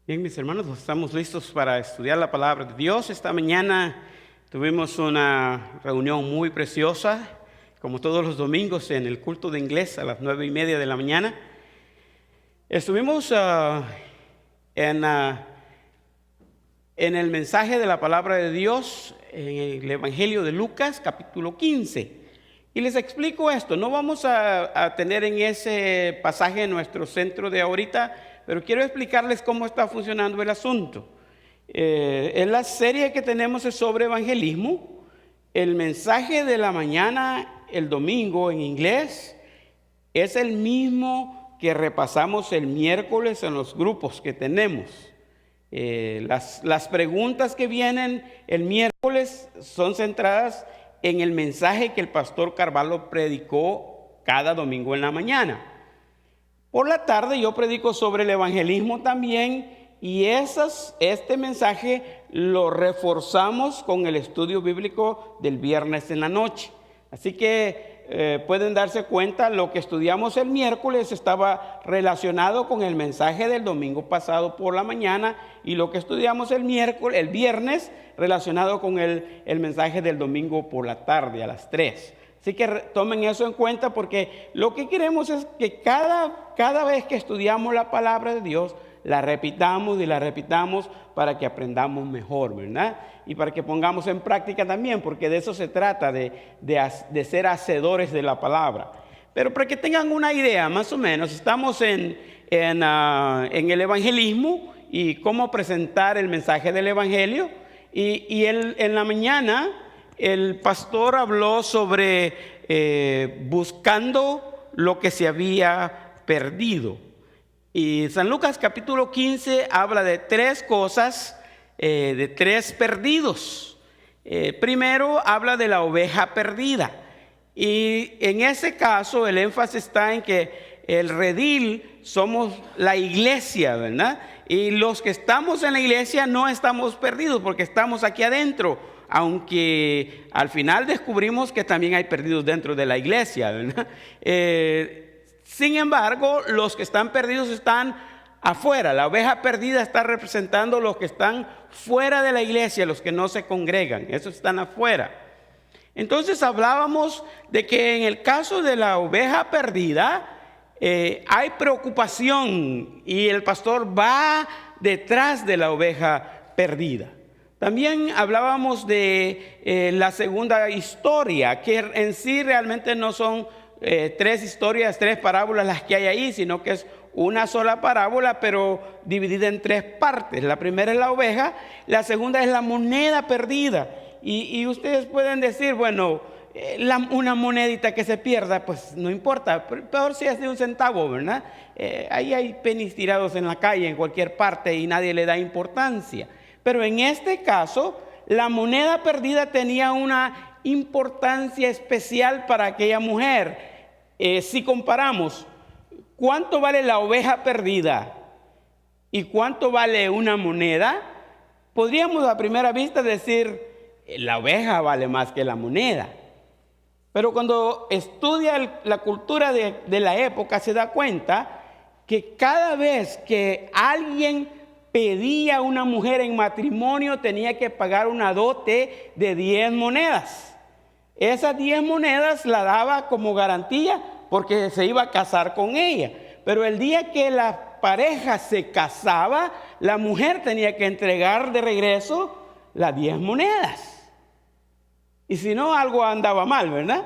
Bien, mis hermanos, estamos listos para estudiar la palabra de Dios. Esta mañana tuvimos una reunión muy preciosa, como todos los domingos en el culto de inglés a las 9:30 de la mañana. Estuvimos en el mensaje de la palabra de Dios en el Evangelio de Lucas, capítulo 15. Y les explico esto. No vamos a tener en ese pasaje nuestro centro de ahorita, pero quiero explicarles cómo está funcionando el asunto. En la serie que tenemos es sobre evangelismo. El mensaje de la mañana, el domingo en inglés, es el mismo que repasamos el miércoles en los grupos que tenemos. Las preguntas que vienen el miércoles son centradas en el mensaje que el pastor Carvalho predicó cada domingo en la mañana. Por la tarde yo predico sobre el evangelismo también, y este mensaje lo reforzamos con el estudio bíblico del viernes en la noche. Así que pueden darse cuenta, lo que estudiamos el miércoles estaba relacionado con el mensaje del domingo pasado por la mañana, y lo que estudiamos el viernes relacionado con el mensaje del domingo por la tarde a las 3. Así que tomen eso en cuenta, porque lo que queremos es que cada vez que estudiamos la palabra de Dios, la repitamos y la repitamos para que aprendamos mejor, ¿verdad? Y para que pongamos en práctica también, porque de eso se trata, de ser hacedores de la palabra. Pero para que tengan una idea, más o menos, estamos en el evangelismo y cómo presentar el mensaje del evangelio. En la mañana el pastor habló sobre buscando lo que se había perdido. Y San Lucas capítulo 15 habla de tres cosas, de tres perdidos. Primero habla de la oveja perdida. Y en ese caso el énfasis está en que el redil somos la iglesia, ¿verdad? Y los que estamos en la iglesia no estamos perdidos porque estamos aquí adentro. Aunque al final descubrimos que también hay perdidos dentro de la iglesia, ¿verdad? Sin embargo, los que están perdidos están afuera. La oveja perdida está representando los que están fuera de la iglesia, los que no se congregan. Esos están afuera. Entonces hablábamos de que en el caso de la oveja perdida hay preocupación, y el pastor va detrás de la oveja perdida. También hablábamos de la segunda historia, que en sí realmente no son tres historias, tres parábolas las que hay ahí, sino que es una sola parábola, pero dividida en tres partes. La primera es la oveja, la segunda es la moneda perdida. Y ustedes pueden decir, bueno, una monedita que se pierda, pues no importa, peor si es de 1 centavo, ¿verdad? Ahí hay pennies tirados en la calle, en cualquier parte, y nadie le da importancia. Pero en este caso, la moneda perdida tenía una importancia especial para aquella mujer. Si comparamos cuánto vale la oveja perdida y cuánto vale una moneda, podríamos a primera vista decir, la oveja vale más que la moneda. Pero cuando estudia la cultura de la época, se da cuenta que cada vez que alguien pedía a una mujer en matrimonio, tenía que pagar una dote de 10 monedas. Esas 10 monedas la daba como garantía porque se iba a casar con ella. Pero el día que la pareja se casaba, la mujer tenía que entregar de regreso las 10 monedas. Y si no, algo andaba mal, ¿verdad?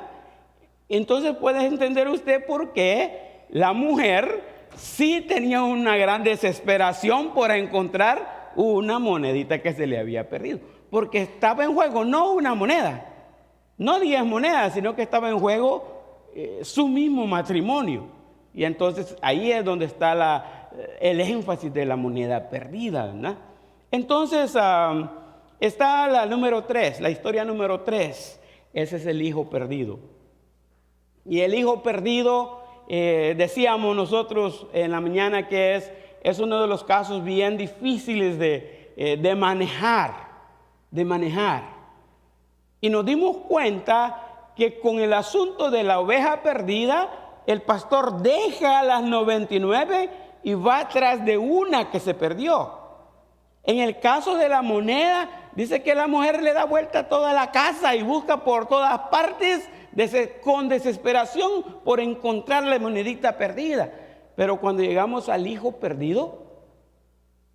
Entonces puede entender usted por qué la mujer sí tenía una gran desesperación por encontrar una monedita que se le había perdido. Porque estaba en juego no una moneda, no 10 monedas, sino que estaba en juego su mismo matrimonio. Y entonces ahí es donde está el énfasis de la moneda perdida, ¿verdad? Entonces está la número 3, la historia número 3. Ese es el hijo perdido. Y el hijo perdido, decíamos nosotros en la mañana que es uno de los casos bien difíciles de manejar. Y nos dimos cuenta que con el asunto de la oveja perdida, el pastor deja a las 99 y va atrás de una que se perdió. En el caso de la moneda, dice que la mujer le da vuelta a toda la casa y busca por todas partes con desesperación por encontrar la monedita perdida. Pero cuando llegamos al hijo perdido,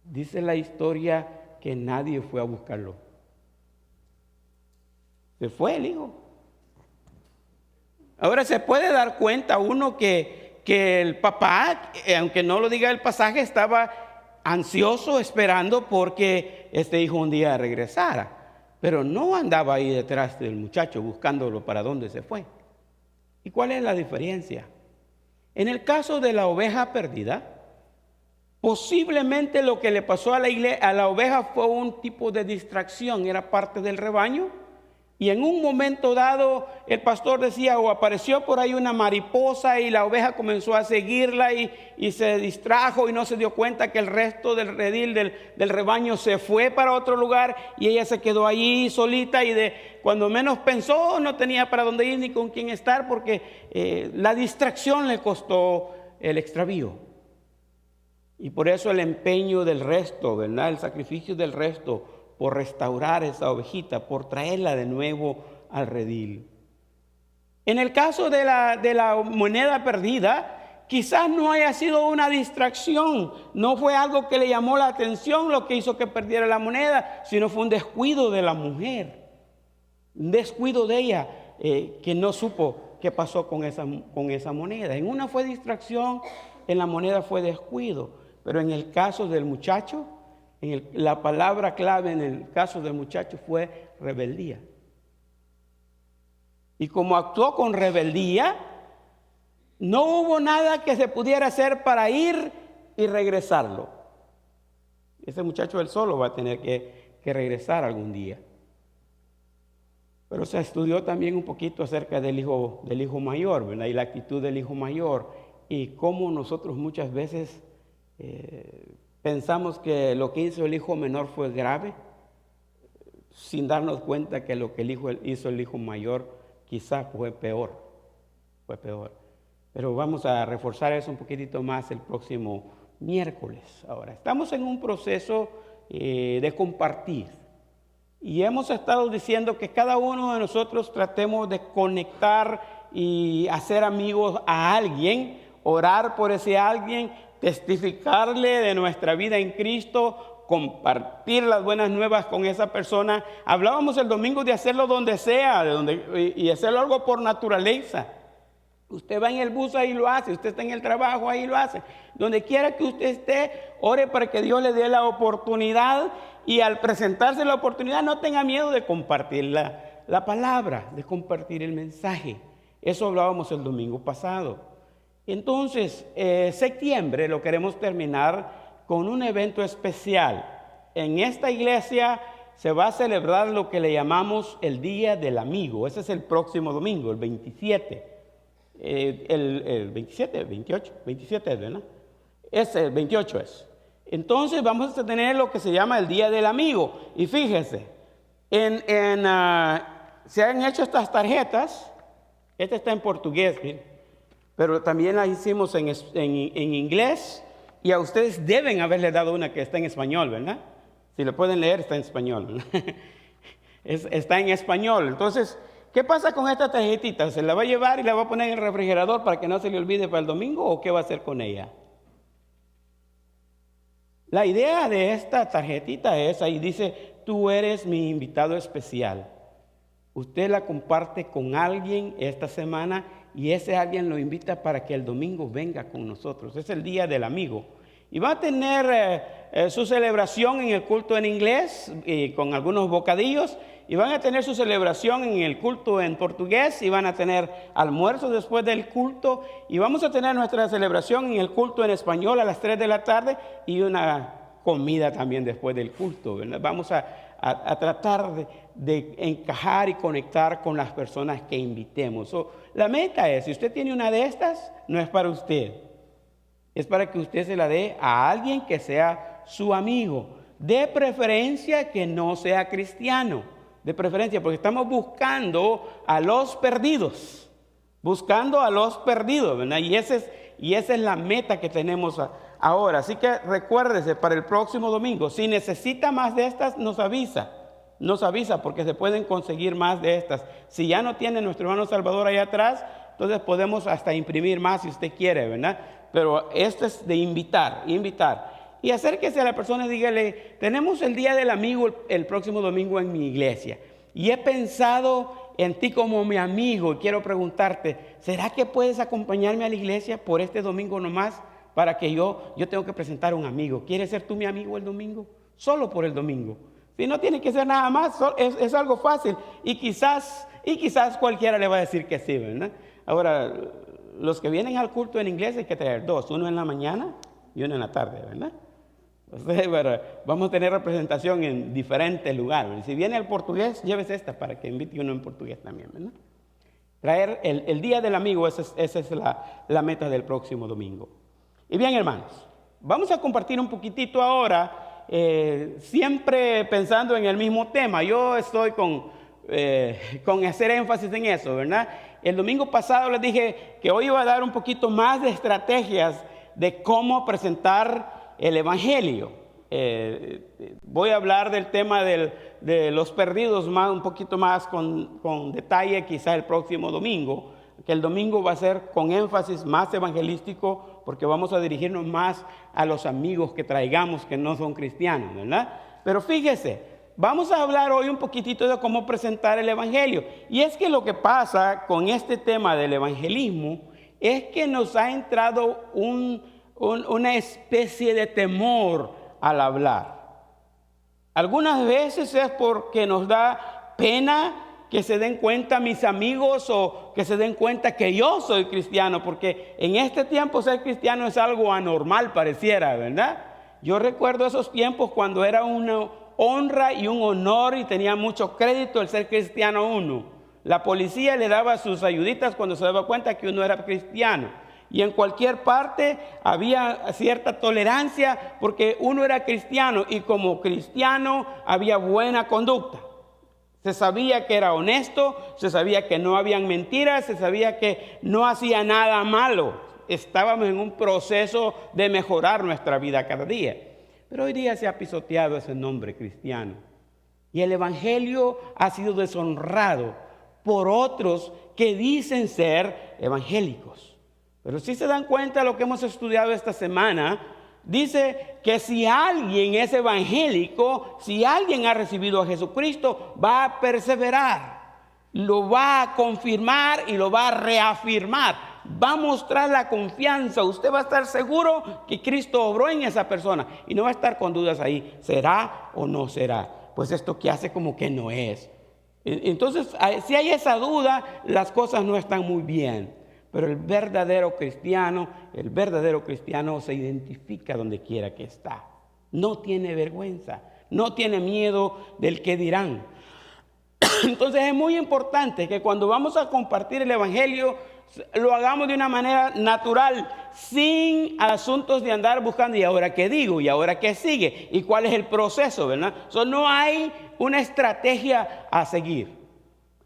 dice la historia que nadie fue a buscarlo. Se fue el hijo. Ahora se puede dar cuenta uno que el papá, aunque no lo diga el pasaje, estaba ansioso esperando porque este hijo un día regresara. Pero no andaba ahí detrás del muchacho buscándolo para dónde se fue. ¿Y cuál es la diferencia? En el caso de la oveja perdida, posiblemente lo que le pasó a la oveja fue un tipo de distracción, era parte del rebaño. Y en un momento dado, el pastor decía, o apareció por ahí una mariposa y la oveja comenzó a seguirla y se distrajo y no se dio cuenta que el resto del redil del rebaño se fue para otro lugar y ella se quedó allí solita y cuando menos pensó no tenía para dónde ir ni con quién estar porque la distracción le costó el extravío. Y por eso el empeño del resto, ¿verdad? El sacrificio del resto por restaurar esa ovejita, por traerla de nuevo al redil. En el caso de la moneda perdida, quizás no haya sido una distracción, no fue algo que le llamó la atención lo que hizo que perdiera la moneda, sino fue un descuido de la mujer, un descuido de ella que no supo qué pasó con esa moneda. En una fue distracción, en la moneda fue descuido, pero en el caso del muchacho, la palabra clave en el caso del muchacho fue rebeldía. Y como actuó con rebeldía, no hubo nada que se pudiera hacer para ir y regresarlo. Ese muchacho él solo va a tener que regresar algún día. Pero se estudió también un poquito acerca del hijo mayor, ¿verdad? Y la actitud del hijo mayor y cómo nosotros muchas veces pensamos que lo que hizo el hijo menor fue grave, sin darnos cuenta que lo que hizo el hijo mayor quizás fue peor. Pero vamos a reforzar eso un poquitito más el próximo miércoles. Ahora, estamos en un proceso de compartir. Y hemos estado diciendo que cada uno de nosotros tratemos de conectar y hacer amigos a alguien, orar por ese alguien, testificarle de nuestra vida en Cristo, compartir las buenas nuevas con esa persona. Hablábamos el domingo de hacerlo donde sea, y hacerlo algo por naturaleza. Usted va en el bus, ahí lo hace. Usted está en el trabajo, ahí lo hace. Donde quiera que usted esté, ore para que Dios le dé la oportunidad. Y al presentarse la oportunidad, no tenga miedo de compartir la palabra, de compartir el mensaje. Eso hablábamos el domingo pasado. Entonces, septiembre lo queremos terminar con un evento especial. En esta iglesia se va a celebrar lo que le llamamos el Día del Amigo. Ese es el próximo domingo, el 27. El 27, 28, 27, ¿verdad? El 28 es. Entonces vamos a tener lo que se llama el Día del Amigo. Y fíjese, se han hecho estas tarjetas. Esta está en portugués, pero también la hicimos en inglés. Y a ustedes deben haberle dado una que está en español, ¿verdad? Si lo pueden leer, está en español. Está en español. Entonces, ¿qué pasa con esta tarjetita? ¿Se la va a llevar y la va a poner en el refrigerador para que no se le olvide para el domingo? ¿O qué va a hacer con ella? La idea de esta tarjetita es, ahí dice, tú eres mi invitado especial. Usted la comparte con alguien esta semana y ese alguien lo invita para que el domingo venga con nosotros. Es el Día del Amigo. Y va a tener su celebración en el culto en inglés con algunos bocadillos. Y van a tener su celebración en el culto en portugués. Y van a tener almuerzo después del culto. Y vamos a tener nuestra celebración en el culto en español a las 3 de la tarde. Y una comida también después del culto, ¿verdad? Vamos a tratar de encajar y conectar con las personas que invitemos. La meta es, si usted tiene una de estas, no es para usted. Es para que usted se la dé a alguien que sea su amigo. De preferencia que no sea cristiano. De preferencia, porque estamos buscando a los perdidos. Buscando a los perdidos, ¿verdad? Y esa es la meta que tenemos Ahora, así que recuérdese para el próximo domingo, si necesita más de estas, nos avisa porque se pueden conseguir más de estas. Si ya no tiene nuestro hermano Salvador ahí atrás, entonces podemos hasta imprimir más si usted quiere, ¿verdad? Pero esto es de invitar. Y acérquese a la persona y dígale, tenemos el Día del Amigo el próximo domingo en mi iglesia. Y he pensado en ti como mi amigo y quiero preguntarte, ¿será que puedes acompañarme a la iglesia por este domingo nomás? Para que yo tengo que presentar a un amigo. ¿Quieres ser tú mi amigo el domingo? Solo por el domingo. Si no tiene que ser nada más, es algo fácil. Y quizás cualquiera le va a decir que sí, ¿verdad? Ahora, los que vienen al culto en inglés hay que traer dos. Uno en la mañana y uno en la tarde, ¿verdad? Entonces, vamos a tener representación en diferentes lugares. Si viene el portugués, llévese esta para que invite uno en portugués también, ¿verdad? Traer el Día del Amigo, esa es la meta del próximo domingo. Y bien, hermanos, vamos a compartir un poquitito ahora, siempre pensando en el mismo tema. Yo estoy con hacer énfasis en eso, ¿verdad? El domingo pasado les dije que hoy iba a dar un poquito más de estrategias de cómo presentar el Evangelio. Voy a hablar del tema de los perdidos un poquito más con detalle quizá el próximo domingo, que el domingo va a ser con énfasis más evangelístico porque vamos a dirigirnos más a los amigos que traigamos que no son cristianos, ¿verdad? Pero fíjese, vamos a hablar hoy un poquitito de cómo presentar el Evangelio. Y es que lo que pasa con este tema del evangelismo es que nos ha entrado una especie de temor al hablar. Algunas veces es porque nos da pena que se den cuenta mis amigos o que se den cuenta que yo soy cristiano, porque en este tiempo ser cristiano es algo anormal, pareciera, ¿verdad? Yo recuerdo esos tiempos cuando era una honra y un honor y tenía mucho crédito el ser cristiano uno. La policía le daba sus ayuditas cuando se daba cuenta que uno era cristiano. Y en cualquier parte había cierta tolerancia porque uno era cristiano y como cristiano había buena conducta. Se sabía que era honesto, se sabía que no habían mentiras, se sabía que no hacía nada malo. Estábamos en un proceso de mejorar nuestra vida cada día. Pero hoy día se ha pisoteado ese nombre cristiano. Y el Evangelio ha sido deshonrado por otros que dicen ser evangélicos. Pero si se dan cuenta de lo que hemos estudiado esta semana, dice que si alguien es evangélico, si alguien ha recibido a Jesucristo, va a perseverar, lo va a confirmar y lo va a reafirmar, va a mostrar la confianza. Usted va a estar seguro que Cristo obró en esa persona y no va a estar con dudas ahí, ¿será o no será? Pues esto que hace como que no es. Entonces, si hay esa duda, las cosas no están muy bien. Pero el verdadero cristiano se identifica donde quiera que está. No tiene vergüenza, no tiene miedo del que dirán. Entonces es muy importante que cuando vamos a compartir el Evangelio, lo hagamos de una manera natural, sin asuntos de andar buscando, ¿y ahora qué digo? ¿Y ahora qué sigue? ¿Y cuál es el proceso? ¿Verdad? No hay una estrategia a seguir.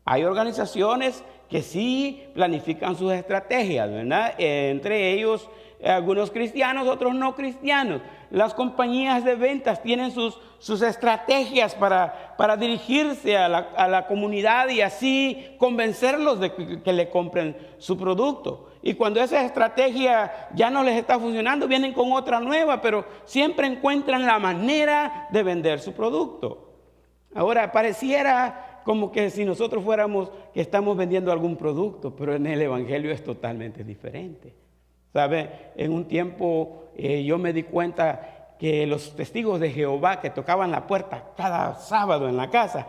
Hay organizaciones que sí planifican sus estrategias, ¿verdad? Entre ellos algunos cristianos, otros no cristianos. Las compañías de ventas tienen sus estrategias para dirigirse a la comunidad y así convencerlos de que le compren su producto. Y cuando esa estrategia ya no les está funcionando, vienen con otra nueva, pero siempre encuentran la manera de vender su producto. Ahora, pareciera como que si nosotros fuéramos que estamos vendiendo algún producto, pero en el Evangelio es totalmente diferente. ¿Sabe? En un tiempo yo me di cuenta que los testigos de Jehová que tocaban la puerta cada sábado en la casa,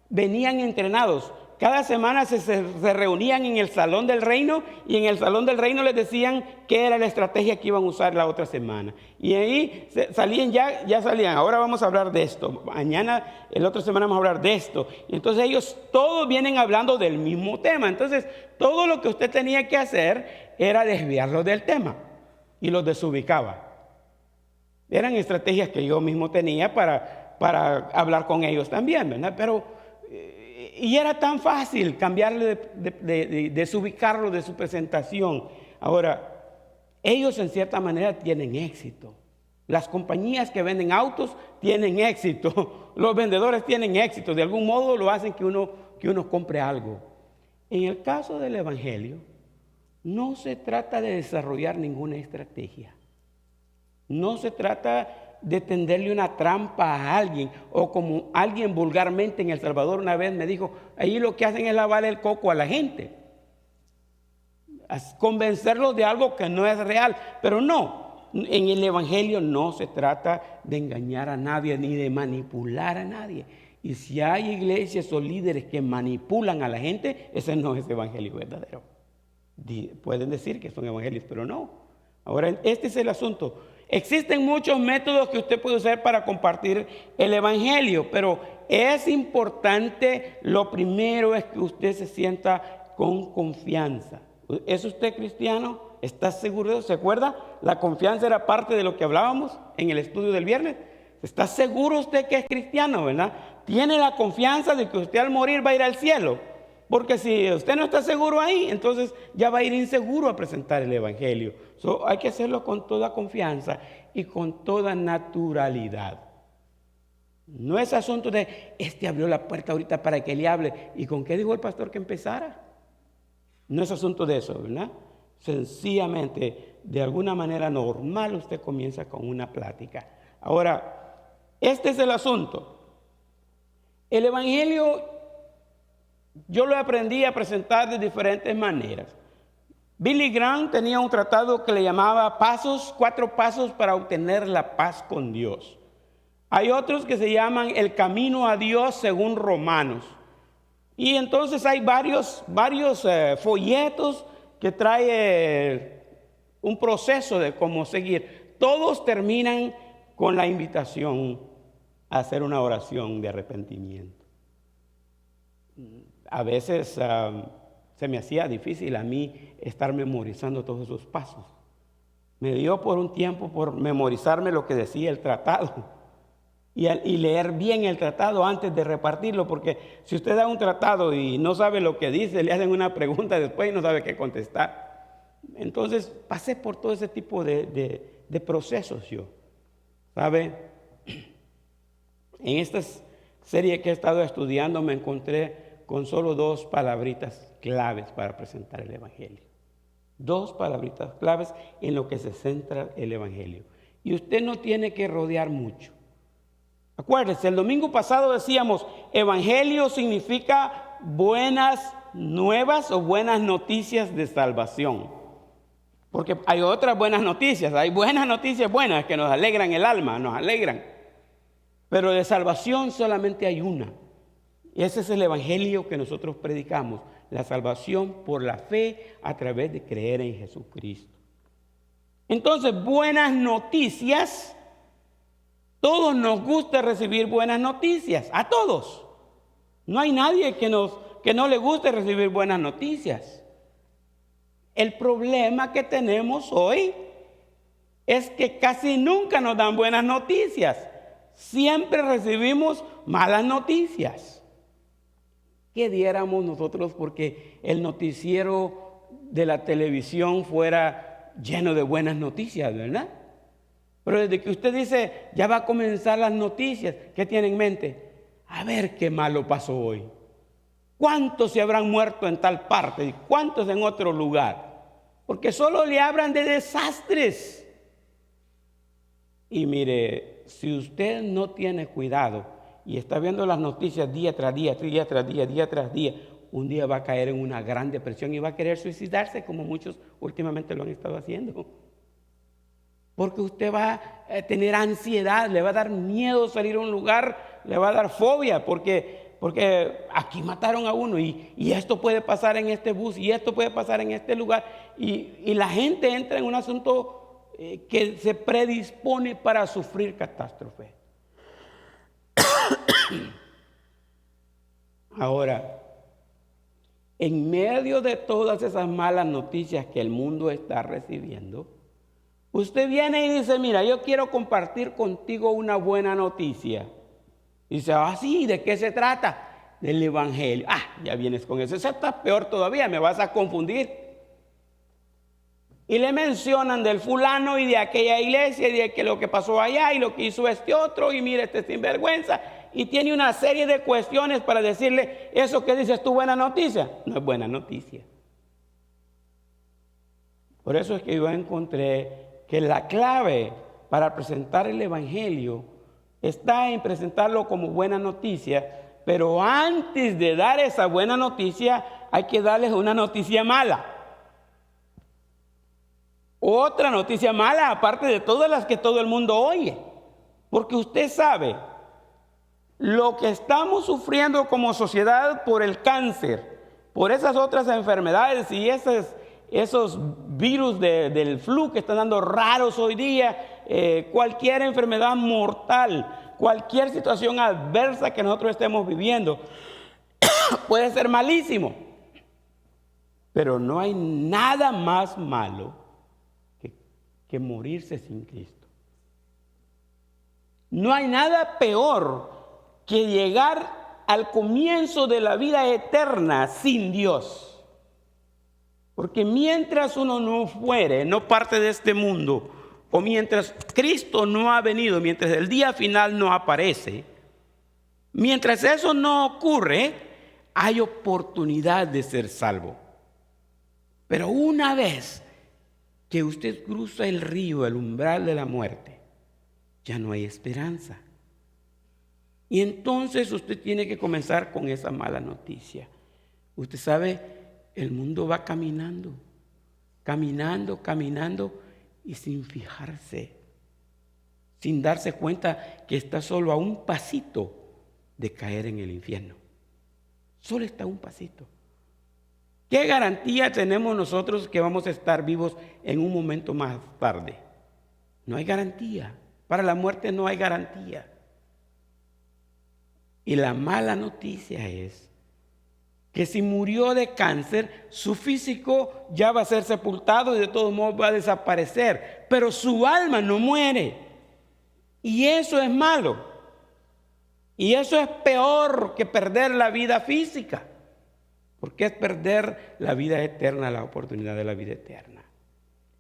venían entrenados. Cada semana se reunían en el Salón del Reino y en el Salón del Reino les decían qué era la estrategia que iban a usar la otra semana. Y ahí salían ya salían, ahora vamos a hablar de esto, mañana, la otra semana vamos a hablar de esto. Y entonces ellos todos vienen hablando del mismo tema. Entonces todo lo que usted tenía que hacer era desviarlos del tema y los desubicaba. Eran estrategias que yo mismo tenía para hablar con ellos también, ¿verdad? Y era tan fácil cambiarle, desubicarlo de su presentación. Ahora, ellos en cierta manera tienen éxito. Las compañías que venden autos tienen éxito. Los vendedores tienen éxito. De algún modo lo hacen que uno compre algo. En el caso del Evangelio, no se trata de desarrollar ninguna estrategia. No se trata de tenderle una trampa a alguien, o como alguien vulgarmente en El Salvador una vez me dijo, ahí lo que hacen es lavarle el coco a la gente, convencerlos de algo que no es real. Pero no, en el Evangelio no se trata de engañar a nadie ni de manipular a nadie. Y si hay iglesias o líderes que manipulan a la gente, ese no es evangelio verdadero. Pueden decir que son evangelios, pero no. Ahora, este es el asunto. Existen muchos métodos que usted puede usar para compartir el evangelio, pero es importante, lo primero es que usted se sienta con confianza. ¿Es usted cristiano? ¿Está seguro? ¿Se acuerda? La confianza era parte de lo que hablábamos en el estudio del viernes. ¿Está seguro usted que es cristiano, verdad? ¿Tiene la confianza de que usted al morir va a ir al cielo? Porque si usted no está seguro ahí, entonces ya va a ir inseguro a presentar el evangelio. Hay que hacerlo con toda confianza y con toda naturalidad. No es asunto de, abrió la puerta ahorita para que le hable. ¿Y con qué dijo el pastor que empezara? No es asunto de eso, ¿verdad? Sencillamente, de alguna manera normal, usted comienza con una plática. Ahora, este es el asunto. El evangelio yo lo aprendí a presentar de diferentes maneras. Billy Graham tenía un tratado que le llamaba 4 pasos para obtener la paz con Dios. Hay otros que se llaman el camino a Dios según Romanos. Y entonces hay varios folletos que trae un proceso de cómo seguir. Todos terminan con la invitación a hacer una oración de arrepentimiento. A veces se me hacía difícil a mí estar memorizando todos esos pasos. Me dio por un tiempo por memorizarme lo que decía el tratado y leer bien el tratado antes de repartirlo, porque si usted da un tratado y no sabe lo que dice, le hacen una pregunta después y no sabe qué contestar. Entonces pasé por todo ese tipo de procesos yo. ¿Sabe? En esta serie que he estado estudiando me encontré con solo 2 palabritas claves para presentar el evangelio. 2 palabritas claves en lo que se centra el evangelio. Y usted no tiene que rodear mucho. Acuérdese, el domingo pasado decíamos, evangelio significa buenas nuevas o buenas noticias de salvación. Porque hay otras buenas noticias, hay buenas noticias buenas que nos alegran el alma, nos alegran. Pero de salvación solamente hay una. Y ese es el evangelio que nosotros predicamos, la salvación por la fe a través de creer en Jesucristo. Entonces, buenas noticias, todos nos gusta recibir buenas noticias, a todos. No hay nadie que no le guste recibir buenas noticias. El problema que tenemos hoy es que casi nunca nos dan buenas noticias. Siempre recibimos malas noticias. ¿Qué diéramos nosotros porque el noticiero de la televisión fuera lleno de buenas noticias, verdad? Pero desde que usted dice, ya va a comenzar las noticias, ¿qué tiene en mente? A ver qué malo pasó hoy. ¿Cuántos se habrán muerto en tal parte y cuántos en otro lugar? Porque solo le hablan de desastres. Y mire, si usted no tiene cuidado y está viendo las noticias día tras día, día tras día, día tras día, un día va a caer en una gran depresión y va a querer suicidarse, como muchos últimamente lo han estado haciendo. Porque usted va a tener ansiedad, le va a dar miedo salir a un lugar, le va a dar fobia, porque aquí mataron a uno y esto puede pasar en este bus y esto puede pasar en este lugar. Y la gente entra en un asunto que se predispone para sufrir catástrofe. Ahora, en medio de todas esas malas noticias que el mundo está recibiendo, usted viene y dice, mira, yo quiero compartir contigo una buena noticia. Y dice, sí, ¿de qué se trata? Del evangelio. Ya vienes con eso. Eso está peor todavía, me vas a confundir. Y le mencionan del fulano y de aquella iglesia y de que lo que pasó allá y lo que hizo este otro y mire este sinvergüenza. Y tiene una serie de cuestiones para decirle, eso que dices tú, buena noticia, no es buena noticia. Por eso es que yo encontré que la clave para presentar el evangelio está en presentarlo como buena noticia, pero antes de dar esa buena noticia hay que darles una noticia mala. Otra noticia mala, aparte de todas las que todo el mundo oye. Porque usted sabe, lo que estamos sufriendo como sociedad por el cáncer, por esas otras enfermedades y esos virus del flu que están dando raros hoy día, cualquier enfermedad mortal, cualquier situación adversa que nosotros estemos viviendo, puede ser malísimo. Pero no hay nada más malo que morirse sin Cristo. No hay nada peor que llegar al comienzo de la vida eterna sin Dios. Porque mientras uno no fuere, no parte de este mundo, o mientras Cristo no ha venido, mientras el día final no aparece, mientras eso no ocurre, hay oportunidad de ser salvo. Pero una vez que usted cruza el río, el umbral de la muerte, ya no hay esperanza. Y entonces usted tiene que comenzar con esa mala noticia. Usted sabe, el mundo va caminando, y sin fijarse, sin darse cuenta que está solo a un pasito de caer en el infierno. Solo está a un pasito. ¿Qué garantía tenemos nosotros que vamos a estar vivos en un momento más tarde? No hay garantía. Para la muerte no hay garantía. Y la mala noticia es que si murió de cáncer, su físico ya va a ser sepultado y de todos modos va a desaparecer. Pero su alma no muere. Y eso es malo. Y eso es peor que perder la vida física. Porque es perder la vida eterna, la oportunidad de la vida eterna.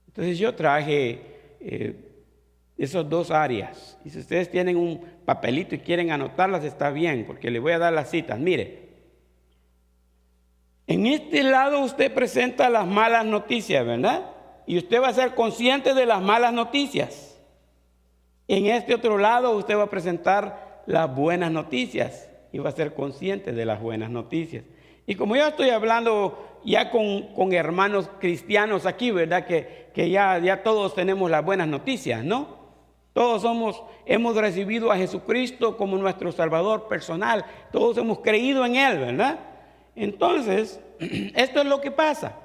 Entonces yo traje esas dos áreas. Y si ustedes tienen un papelito y quieren anotarlas, está bien, porque les voy a dar las citas. Mire, en este lado usted presenta las malas noticias, ¿verdad? Y usted va a ser consciente de las malas noticias. En este otro lado usted va a presentar las buenas noticias y va a ser consciente de las buenas noticias. Y como yo estoy hablando ya con hermanos cristianos aquí, ¿verdad? Que ya todos tenemos las buenas noticias, ¿no? Todos hemos recibido a Jesucristo como nuestro Salvador personal. Todos hemos creído en Él, ¿verdad? Entonces, esto es lo que pasa.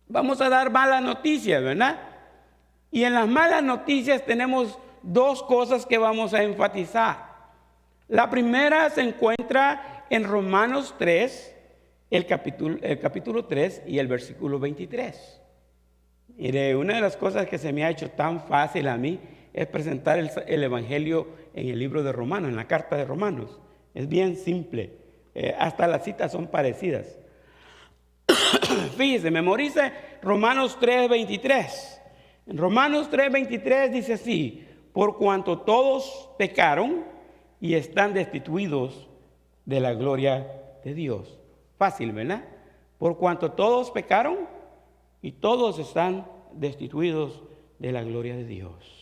Vamos a dar malas noticias, ¿verdad? Y en las malas noticias tenemos dos cosas que vamos a enfatizar. La primera se encuentra en Romanos 3, el capítulo 3 y el versículo 23. Mire, una de las cosas que se me ha hecho tan fácil a mí es presentar el Evangelio en el libro de Romanos, en la carta de Romanos. Es bien simple, hasta las citas son parecidas. Fíjese, memorice Romanos 3:23. En Romanos 3:23 dice así: por cuanto todos pecaron y están destituidos de la gloria de Dios. Fácil, ¿verdad? Por cuanto todos pecaron y todos están destituidos de la gloria de Dios.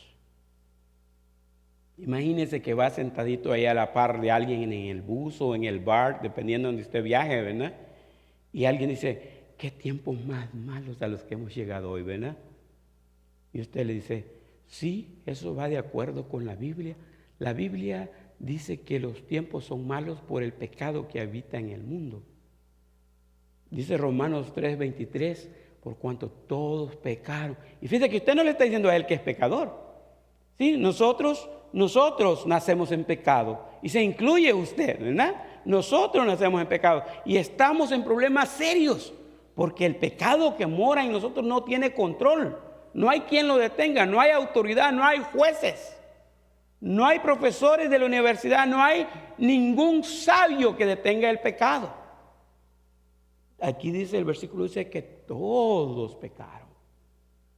Imagínese que va sentadito ahí a la par de alguien en el bus o en el bar, dependiendo de donde usted viaje, ¿verdad? Y alguien dice: qué tiempos más malos a los que hemos llegado hoy, ¿verdad? Y usted le dice: sí, eso va de acuerdo con la Biblia. La Biblia dice que los tiempos son malos por el pecado que habita en el mundo. Dice Romanos 3:23, por cuanto todos pecaron. Y fíjate que usted no le está diciendo a él que es pecador. Sí, nosotros nacemos en pecado. Y se incluye usted, ¿verdad? Nosotros nacemos en pecado. Y estamos en problemas serios. Porque el pecado que mora en nosotros no tiene control. No hay quien lo detenga. No hay autoridad. No hay jueces. No hay profesores de la universidad. No hay ningún sabio que detenga el pecado. Aquí dice el versículo, dice que todos pecaron.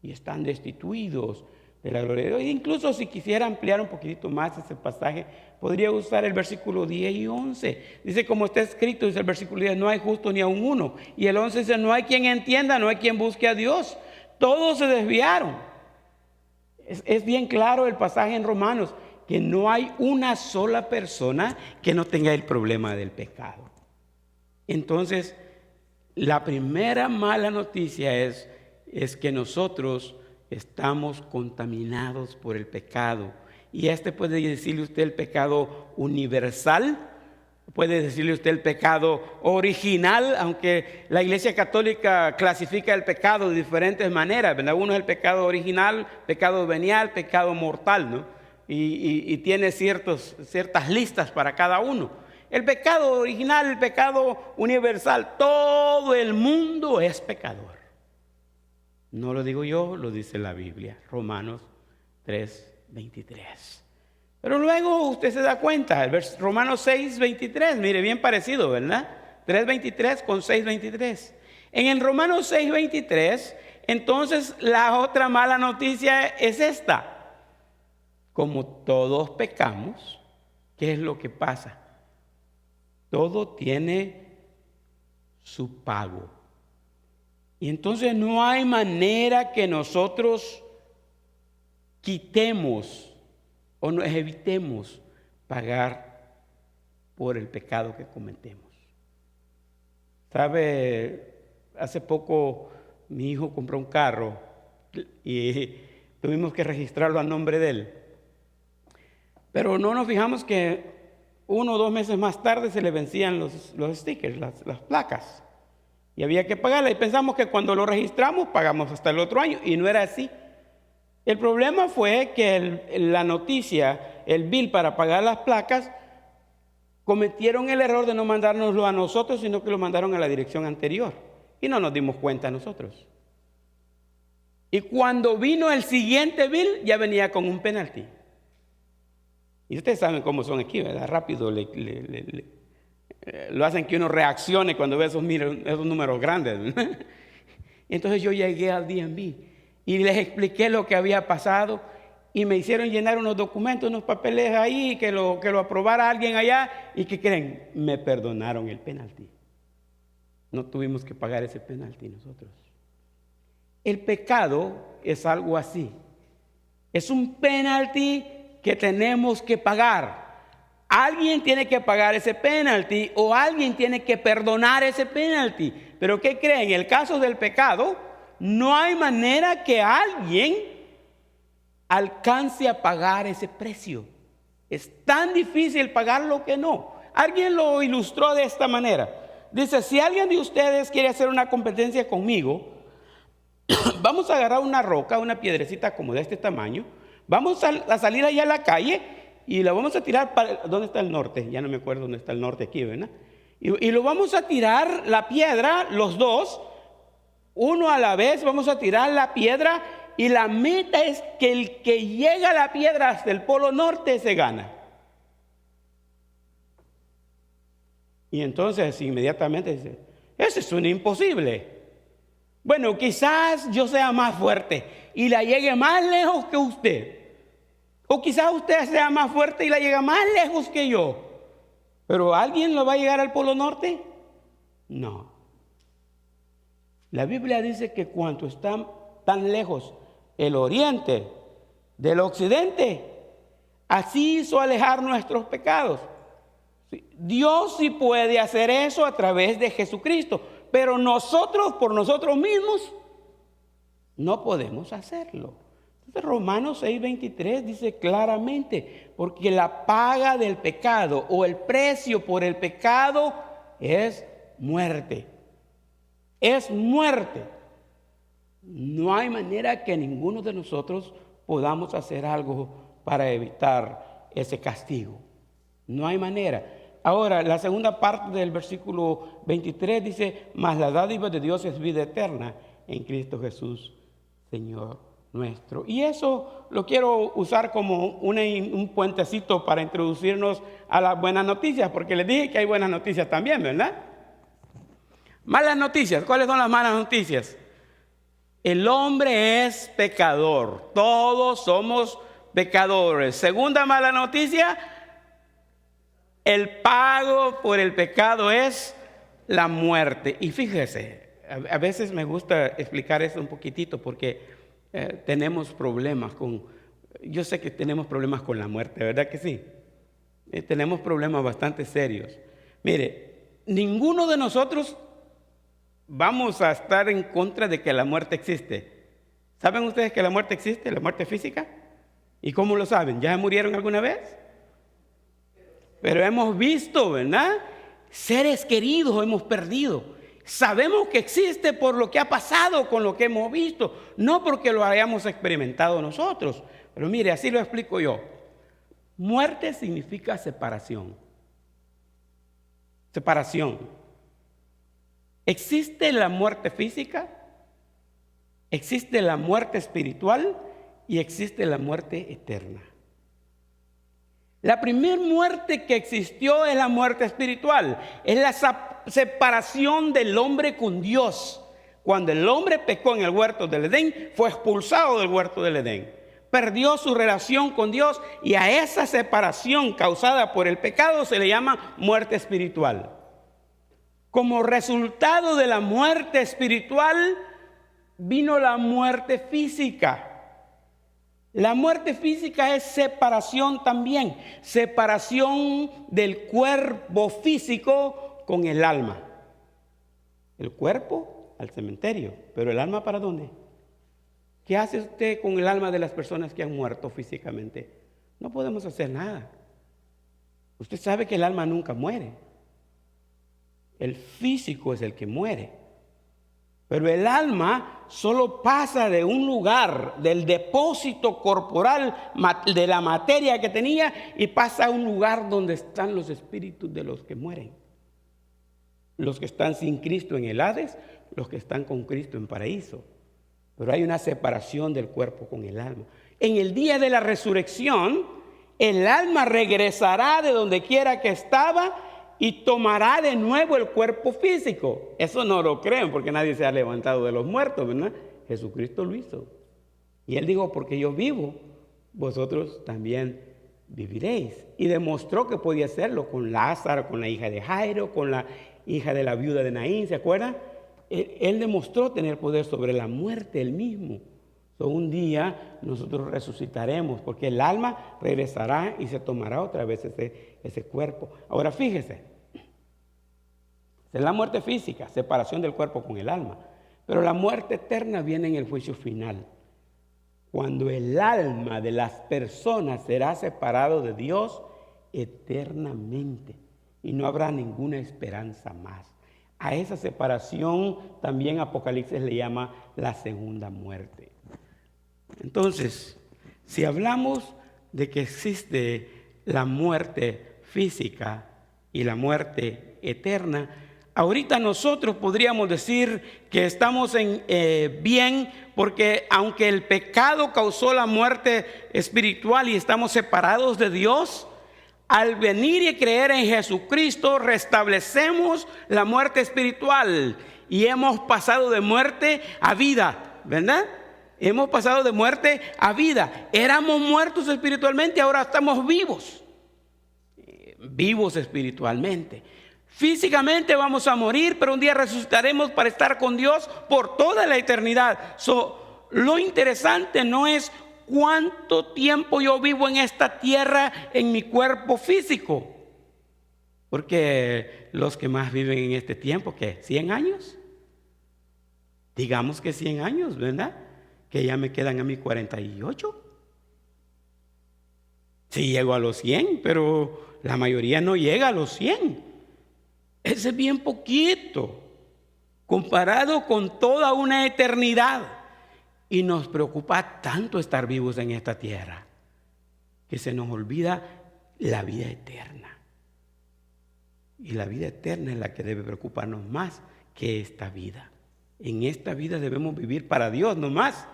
y están destituidos de la gloria de Dios. Incluso si quisiera ampliar un poquitito más ese pasaje, podría usar el versículo 10 y 11. Dice, como está escrito, dice el versículo 10, no hay justo ni aun uno. Y el 11 dice, no hay quien entienda, no hay quien busque a Dios. Todos se desviaron. Es bien claro el pasaje en Romanos, que no hay una sola persona que no tenga el problema del pecado. Entonces, la primera mala noticia es que nosotros estamos contaminados por el pecado. Y puede decirle usted el pecado universal, puede decirle usted el pecado original, aunque la Iglesia Católica clasifica el pecado de diferentes maneras, ¿verdad? Uno es el pecado original, pecado venial, pecado mortal, ¿no? Y tiene ciertas listas para cada uno. El pecado original, el pecado universal, todo el mundo es pecador. No lo digo yo, lo dice la Biblia, Romanos 3:23. Pero luego usted se da cuenta, Romanos 6:23, mire, bien parecido, ¿verdad? 3:23 con 6:23. En el Romanos 6:23, entonces la otra mala noticia es esta. Como todos pecamos, ¿qué es lo que pasa? Todo tiene su pago. Y entonces no hay manera que nosotros quitemos o nos evitemos pagar por el pecado que cometemos. ¿Sabe? Hace poco mi hijo compró un carro y tuvimos que registrarlo a nombre de él. Pero no nos fijamos que 1 o 2 meses más tarde se le vencían los stickers, las placas. Y había que pagarla. Y pensamos que cuando lo registramos pagamos hasta el otro año. Y no era así. El problema fue que la noticia, el bill para pagar las placas, cometieron el error de no mandárnoslo a nosotros, sino que lo mandaron a la dirección anterior. Y no nos dimos cuenta nosotros. Y cuando vino el siguiente bill, ya venía con un penalti. Y ustedes saben cómo son aquí, ¿verdad? Rápido lo hacen que uno reaccione cuando ve esos números grandes. Entonces yo llegué al DMV y les expliqué lo que había pasado y me hicieron llenar unos documentos, unos papeles ahí, que lo aprobara alguien allá. ¿Y qué creen? Me perdonaron el penalti. No tuvimos que pagar ese penalti nosotros. El pecado es algo así. Es un penalti que tenemos que pagar. Alguien tiene que pagar ese penalti o alguien tiene que perdonar ese penalti. Pero ¿qué creen? En el caso del pecado, no hay manera que alguien alcance a pagar ese precio. Es tan difícil pagarlo que no. Alguien lo ilustró de esta manera. Dice, si alguien de ustedes quiere hacer una competencia conmigo, vamos a agarrar una roca, una piedrecita como de este tamaño, vamos a salir allá a la calle y la vamos a tirar para... ¿Dónde está el norte? Ya no me acuerdo dónde está el norte aquí, ¿verdad? Y lo vamos a tirar la piedra, los dos, uno a la vez, vamos a tirar la piedra y la meta es que el que llega a la piedra hasta el polo norte se gana. Y entonces inmediatamente dice, eso es un imposible. Bueno, quizás yo sea más fuerte y la llegue más lejos que usted. O quizás usted sea más fuerte y la llega más lejos que yo. ¿Pero alguien lo va a llegar al polo norte? No. La Biblia dice que cuanto está tan lejos el oriente del occidente, así hizo alejar nuestros pecados. Dios sí puede hacer eso a través de Jesucristo, pero nosotros por nosotros mismos no podemos hacerlo. Entonces Romanos 6:23 dice claramente, porque la paga del pecado o el precio por el pecado es muerte. Es muerte. No hay manera que ninguno de nosotros podamos hacer algo para evitar ese castigo. No hay manera. Ahora, la segunda parte del versículo 23 dice, mas la dádiva de Dios es vida eterna en Cristo Jesús, Señor nuestro. Y eso lo quiero usar como un puentecito para introducirnos a las buenas noticias, porque les dije que hay buenas noticias también, ¿verdad? Malas noticias. ¿Cuáles son las malas noticias? El hombre es pecador. Todos somos pecadores. Segunda mala noticia, el pago por el pecado es la muerte. Y fíjese, a veces me gusta explicar eso un poquitito porque tenemos problemas yo sé que tenemos problemas con la muerte, ¿verdad que sí? Tenemos problemas bastante serios. Mire, ninguno de nosotros vamos a estar en contra de que la muerte existe. ¿Saben ustedes que la muerte existe, la muerte física? ¿Y cómo lo saben? ¿Ya murieron alguna vez? Pero hemos visto, ¿verdad? Seres queridos hemos perdido. Sabemos que existe por lo que ha pasado con lo que hemos visto, no porque lo hayamos experimentado nosotros. Pero mire, así lo explico yo. Muerte significa separación. Separación. Existe la muerte física, existe la muerte espiritual y existe la muerte eterna. La primera muerte que existió es la muerte espiritual, es la separación del hombre con Dios. Cuando el hombre pecó en el huerto del Edén, fue expulsado del huerto del Edén. Perdió su relación con Dios y a esa separación causada por el pecado se le llama muerte espiritual. Como resultado de la muerte espiritual vino la muerte física. La muerte física es separación también, separación del cuerpo físico con el alma. El cuerpo al cementerio, pero el alma ¿para dónde? ¿Qué hace usted con el alma de las personas que han muerto físicamente? No podemos hacer nada. Usted sabe que el alma nunca muere. El físico es el que muere. Pero el alma solo pasa de un lugar, del depósito corporal, de la materia que tenía, y pasa a un lugar donde están los espíritus de los que mueren. Los que están sin Cristo en el Hades, los que están con Cristo en paraíso. Pero hay una separación del cuerpo con el alma. En el día de la resurrección, el alma regresará de donde quiera que estaba y tomará de nuevo el cuerpo físico. Eso no lo creen porque nadie se ha levantado de los muertos, ¿verdad? Jesucristo lo hizo. Y Él dijo, porque yo vivo, vosotros también viviréis. Y demostró que podía hacerlo con Lázaro, con la hija de Jairo, con la hija de la viuda de Naín, ¿se acuerdan? Él demostró tener poder sobre la muerte él mismo. Un día nosotros resucitaremos porque el alma regresará y se tomará otra vez ese cuerpo. Ahora fíjese, es la muerte física, separación del cuerpo con el alma. Pero la muerte eterna viene en el juicio final, cuando el alma de las personas será separado de Dios eternamente y no habrá ninguna esperanza más. A esa separación también Apocalipsis le llama la segunda muerte. Entonces, si hablamos de que existe la muerte física y la muerte eterna, ahorita nosotros podríamos decir que estamos bien, porque aunque el pecado causó la muerte espiritual y estamos separados de Dios, al venir y creer en Jesucristo restablecemos la muerte espiritual y hemos pasado de muerte a vida, ¿verdad? Hemos pasado de muerte a vida. Éramos muertos espiritualmente, ahora estamos vivos. Vivos espiritualmente. Físicamente vamos a morir, pero un día resucitaremos para estar con Dios por toda la eternidad. Lo interesante no es cuánto tiempo yo vivo en esta tierra en mi cuerpo físico. Porque los que más viven en este tiempo, ¿qué? ¿100 años? Digamos que 100 años, ¿verdad? Que ya me quedan a mí 48. Sí llego a los 100, pero la mayoría no llega a los 100. Ese es bien poquito comparado con toda una eternidad. Y nos preocupa tanto estar vivos en esta tierra que se nos olvida la vida eterna. Y la vida eterna es la que debe preocuparnos más que esta vida. En esta vida debemos vivir para Dios nomás.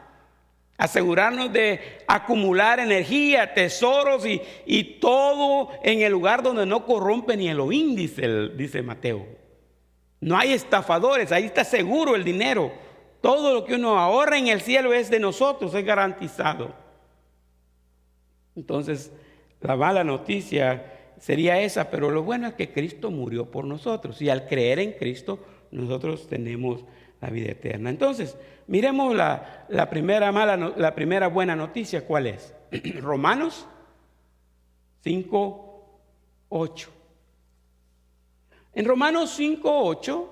Asegurarnos de acumular energía, tesoros y todo en el lugar donde no corrompe ni el oín, dice Mateo. No hay estafadores, ahí está seguro el dinero. Todo lo que uno ahorra en el cielo es de nosotros, es garantizado. Entonces, la mala noticia sería esa, pero lo bueno es que Cristo murió por nosotros y al creer en Cristo nosotros tenemos la vida eterna. Entonces, miremos la primera buena noticia, ¿cuál es? Romanos 5:8. En Romanos 5:8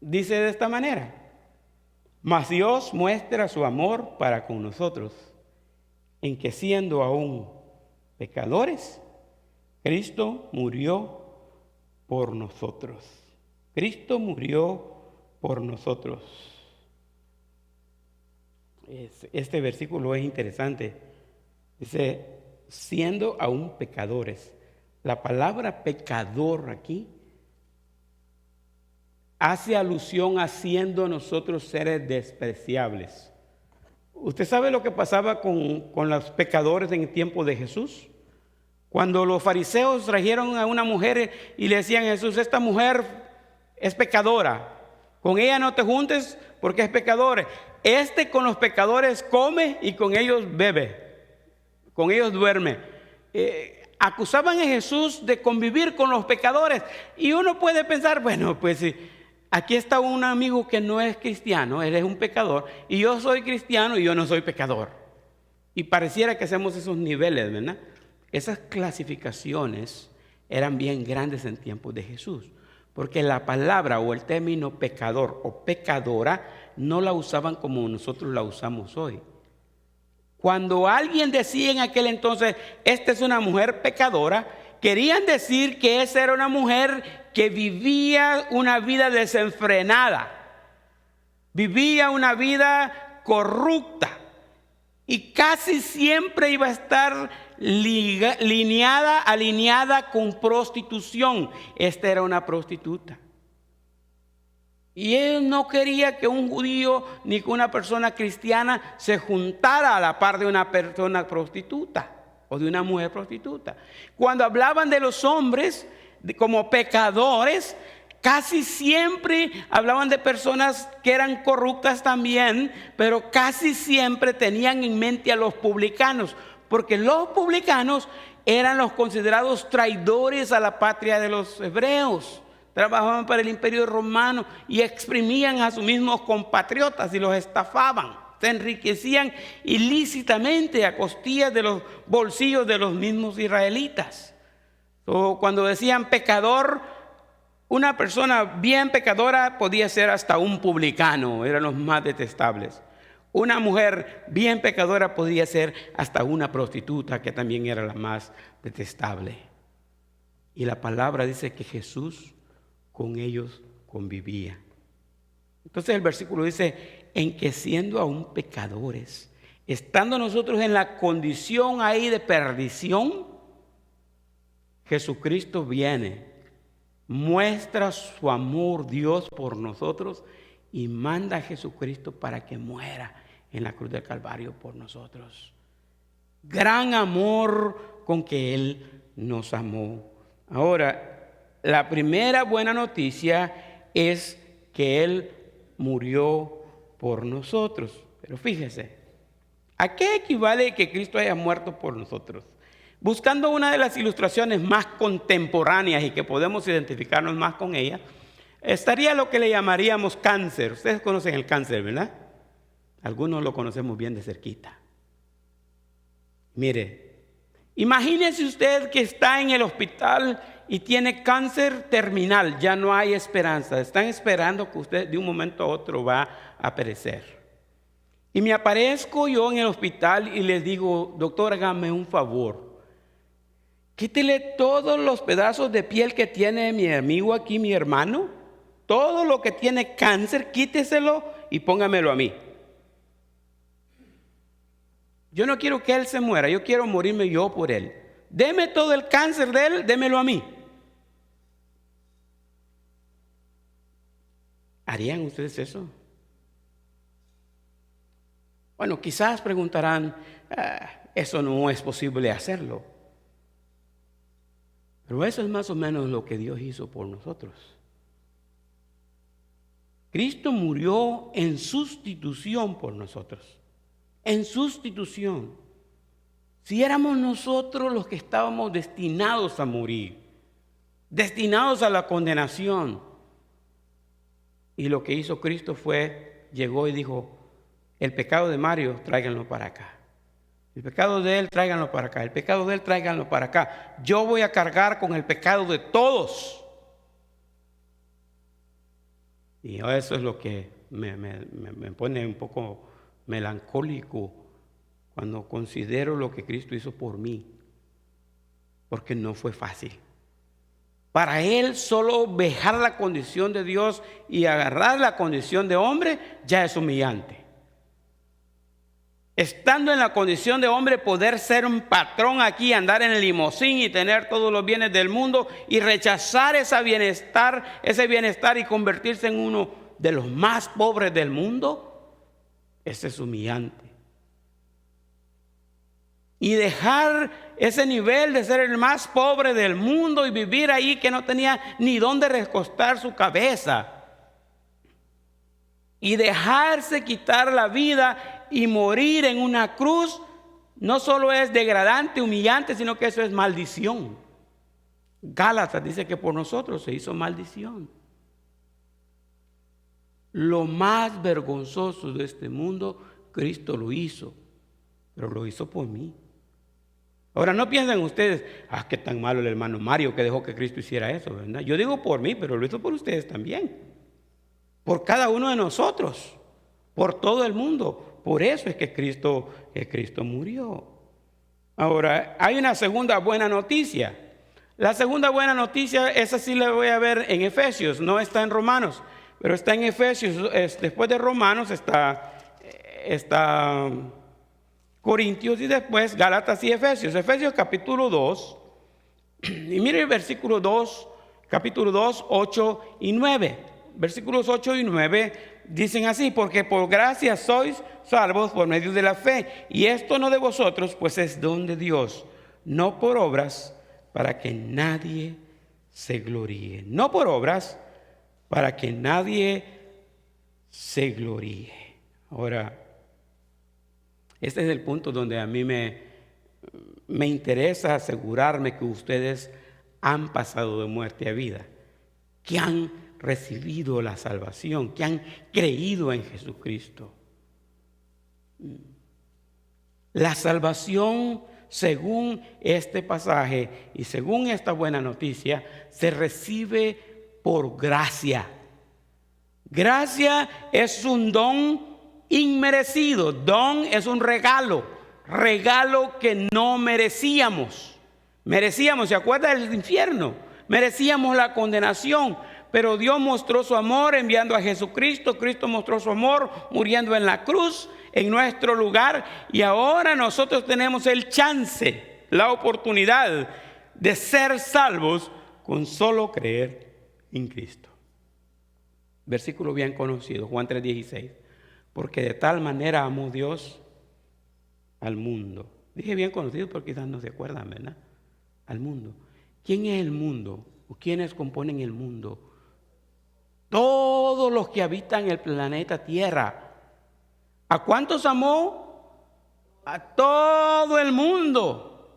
dice de esta manera: mas Dios muestra su amor para con nosotros, en que siendo aún pecadores, Cristo murió por nosotros. Cristo murió por nosotros. Este versículo es interesante. Dice, siendo aún pecadores. La palabra pecador aquí hace alusión a siendo nosotros seres despreciables. ¿Usted sabe lo que pasaba con los pecadores en el tiempo de Jesús? Cuando los fariseos trajeron a una mujer y le decían a Jesús, esta mujer es pecadora, con ella no te juntes porque es pecadora. Con los pecadores come y con ellos bebe, con ellos duerme. Acusaban a Jesús de convivir con los pecadores y uno puede pensar, bueno, pues aquí está un amigo que no es cristiano, él es un pecador, y yo soy cristiano y yo no soy pecador. Y pareciera que hacemos esos niveles, ¿verdad? Esas clasificaciones eran bien grandes en tiempos de Jesús, porque la palabra o el término pecador o pecadora no la usaban como nosotros la usamos hoy. Cuando alguien decía en aquel entonces, esta es una mujer pecadora, querían decir que esa era una mujer que vivía una vida desenfrenada, vivía una vida corrupta y casi siempre iba a estar alineada con prostitución. Esta era una prostituta. Y él no quería que un judío ni que una persona cristiana se juntara a la par de una persona prostituta o de una mujer prostituta. Cuando hablaban de los hombres como pecadores, casi siempre hablaban de personas que eran corruptas también, pero casi siempre tenían en mente a los publicanos, porque los publicanos eran los considerados traidores a la patria de los hebreos. Trabajaban para el imperio romano y exprimían a sus mismos compatriotas y los estafaban. Se enriquecían ilícitamente a costillas de los bolsillos de los mismos israelitas. Cuando decían pecador, una persona bien pecadora podía ser hasta un publicano, eran los más detestables. Una mujer bien pecadora podía ser hasta una prostituta, que también era la más detestable. Y la palabra dice que Jesús con ellos convivía. Entonces el versículo dice, en que siendo aún pecadores, estando nosotros en la condición ahí de perdición, Jesucristo viene, muestra su amor Dios por nosotros y manda a Jesucristo para que muera en la cruz del Calvario por nosotros. Gran amor con que Él nos amó. Ahora, la primera buena noticia es que Él murió por nosotros. Pero fíjese, ¿a qué equivale que Cristo haya muerto por nosotros? Buscando una de las ilustraciones más contemporáneas y que podemos identificarnos más con ella, estaría lo que le llamaríamos cáncer. Ustedes conocen el cáncer, ¿verdad? Algunos lo conocemos bien de cerquita. Mire, imagínese usted que está en el hospital y tiene cáncer terminal, ya no hay esperanza. Están esperando que usted de un momento a otro va a perecer. Y me aparezco yo en el hospital y les digo, doctor, hágame un favor. Quítele todos los pedazos de piel que tiene mi amigo aquí, mi hermano. Todo lo que tiene cáncer, quíteselo y póngamelo a mí. Yo no quiero que él se muera, yo quiero morirme yo por él. Deme todo el cáncer de él, démelo a mí. ¿Harían ustedes eso? Bueno, quizás preguntarán, eso no es posible hacerlo. Pero eso es más o menos lo que Dios hizo por nosotros. Cristo murió en sustitución por nosotros. En sustitución. Si éramos nosotros los que estábamos destinados a morir, destinados a la condenación. Y lo que hizo Cristo fue, llegó y dijo, el pecado de Mario, tráiganlo para acá. El pecado de él, tráiganlo para acá. El pecado de él, tráiganlo para acá. Yo voy a cargar con el pecado de todos. Y eso es lo que me pone un poco melancólico cuando considero lo que Cristo hizo por mí. Porque no fue fácil. Para él solo dejar la condición de Dios y agarrar la condición de hombre ya es humillante. Estando en la condición de hombre, poder ser un patrón aquí, andar en el limosín y tener todos los bienes del mundo y rechazar ese bienestar y convertirse en uno de los más pobres del mundo, ese es humillante. Y dejar ese nivel de ser el más pobre del mundo y vivir ahí que no tenía ni dónde recostar su cabeza. Y dejarse quitar la vida y morir en una cruz, no solo es degradante, humillante, sino que eso es maldición. Gálatas dice que por nosotros se hizo maldición. Lo más vergonzoso de este mundo, Cristo lo hizo, pero lo hizo por mí. Ahora no piensen ustedes, qué tan malo el hermano Mario que dejó que Cristo hiciera eso, ¿verdad? Yo digo por mí, pero lo hizo por ustedes también. Por cada uno de nosotros, por todo el mundo. Por eso es que Cristo murió. Ahora, hay una segunda buena noticia. La segunda buena noticia, esa sí la voy a ver en Efesios, no está en Romanos, pero está en Efesios. Después de Romanos está Corintios y después Gálatas y Efesios. Efesios capítulo 2, y mire el versículo 2, capítulo 2, 8 y 9. Versículos 8 y 9 dicen así: porque por gracia sois salvos por medio de la fe, y esto no de vosotros, pues es don de Dios, no por obras, para que nadie se gloríe. No por obras, para que nadie se gloríe. Ahora, este es el punto donde a mí me interesa asegurarme que ustedes han pasado de muerte a vida, que han recibido la salvación, que han creído en Jesucristo. La salvación, según este pasaje y según esta buena noticia, se recibe por gracia. Gracia es un don inmerecido. Don es un regalo que no merecíamos. ¿Se acuerda del infierno? Merecíamos la condenación. Pero Dios mostró su amor enviando a Jesucristo. Cristo mostró su amor muriendo en la cruz en nuestro lugar. Y ahora nosotros tenemos el chance, la oportunidad de ser salvos con solo creer en Cristo. Versículo bien conocido, Juan 3:16. Porque de tal manera amó Dios al mundo. Dije bien conocido porque quizás no se acuerdan, ¿verdad? Al mundo. ¿Quién es el mundo? ¿O quiénes componen el mundo? Todos los que habitan el planeta Tierra. ¿A cuántos amó? A todo el mundo.